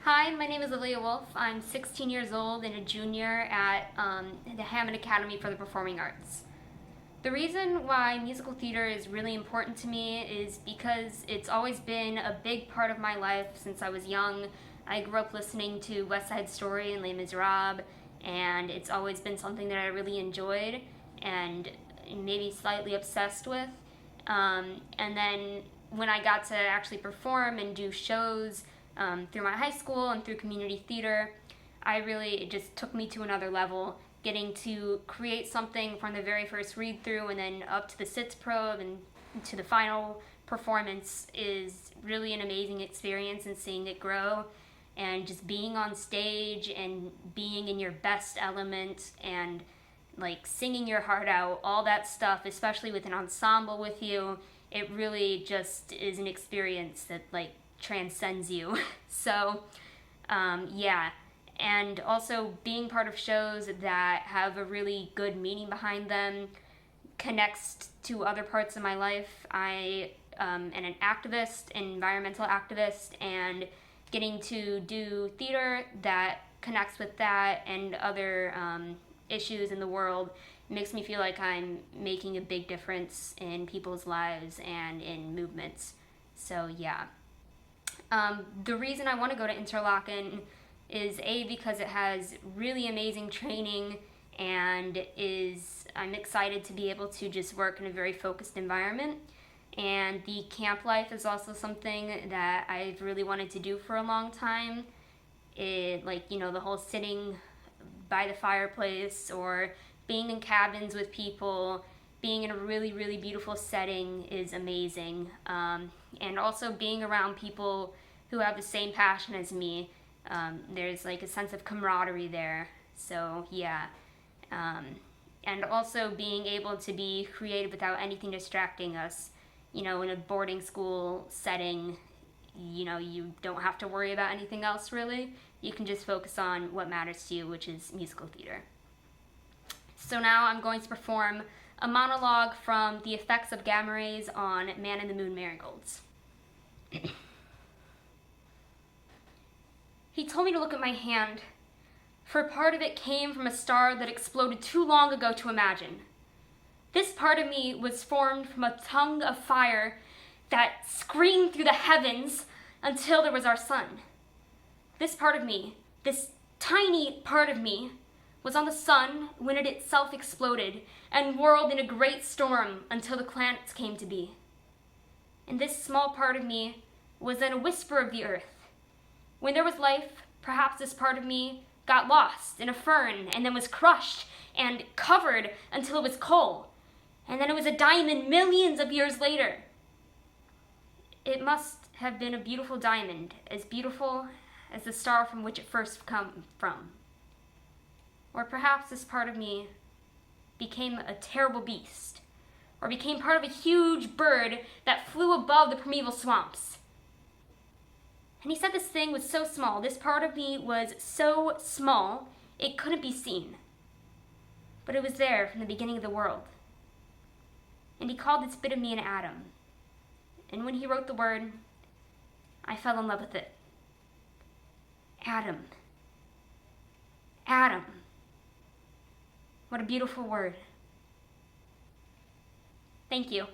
Hi, my name is Lilia Wolf. I'm 16 years old and a junior at the Hammond Academy for the Performing Arts. The reason why musical theater is really important to me is because it's always been a big part of my life since I was young. I grew up listening to West Side Story and Les Miserables, and it's always been something that I really enjoyed and maybe slightly obsessed with. And then when I got to actually perform and do shows through my high school and through community theater, it just took me to another level. Getting to create something from the very first read through and then up to the sitz probe and to the final performance is really an amazing experience, and seeing it grow and just being on stage and being in your best element and like singing your heart out, all that stuff, especially with an ensemble with you, it really just is an experience that like transcends you. So, yeah. And also being part of shows that have a really good meaning behind them connects to other parts of my life. I am an activist, an environmental activist, and getting to do theater that connects with that and other issues in the world makes me feel like I'm making a big difference in people's lives and in movements. So, yeah. The reason I want to go to Interlochen is because it has really amazing training and I'm excited to be able to just work in a very focused environment. And the camp life is also something that I've really wanted to do for a long time. The whole sitting by the fireplace or being in cabins with people, being in a really, really beautiful setting is amazing. And also being around people who have the same passion as me. There's like a sense of camaraderie there. So, yeah. And also being able to be creative without anything distracting us. In a boarding school setting, you don't have to worry about anything else really. You can just focus on what matters to you, which is musical theater. So now I'm going to perform a monologue from The Effects of Gamma Rays on Man in the Moon Marigolds. He told me to look at my hand, for a part of it came from a star that exploded too long ago to imagine. This part of me was formed from a tongue of fire that screamed through the heavens until there was our sun. This part of me, this tiny part of me, was on the sun when it itself exploded and whirled in a great storm until the planets came to be. And this small part of me was then a whisper of the earth. When there was life, perhaps this part of me got lost in a fern and then was crushed and covered until it was coal. And then it was a diamond millions of years later. It must have been a beautiful diamond, as beautiful as the star from which it first come from. Or perhaps this part of me became a terrible beast, or became part of a huge bird that flew above the primeval swamps. And he said this thing was so small, this part of me was so small, it couldn't be seen. But it was there from the beginning of the world. And he called this bit of me an atom. And when he wrote the word, I fell in love with it. Atom. Atom. What a beautiful word. Thank you.